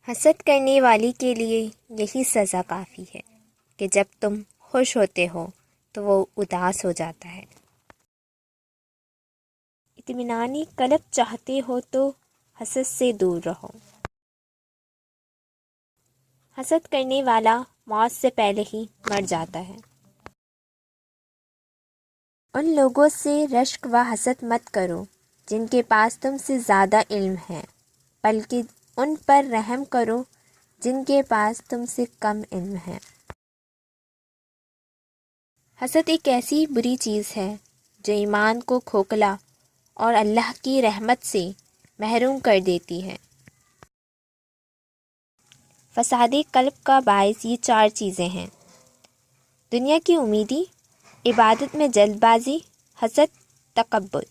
حسد کرنے والی کے لیے یہی سزا کافی ہے کہ جب تم خوش ہوتے ہو تو وہ اداس ہو جاتا ہے۔ اطمینانی قلب چاہتے ہو تو حسد سے دور رہو۔ حسد کرنے والا موت سے پہلے ہی مر جاتا ہے۔ ان لوگوں سے رشک و حسد مت کرو جن کے پاس تم سے زیادہ علم ہے، بلکہ ان پر رحم کرو جن کے پاس تم سے کم علم ہے۔ حسد ایک ایسی بری چیز ہے جو ایمان کو کھوکھلا اور اللہ کی رحمت سے محروم کر دیتی ہے۔ فساد قلب کا باعث یہ 4 چیزیں ہیں: دنیا کی امیدی، عبادت میں جلد بازی، حسد، تکبر۔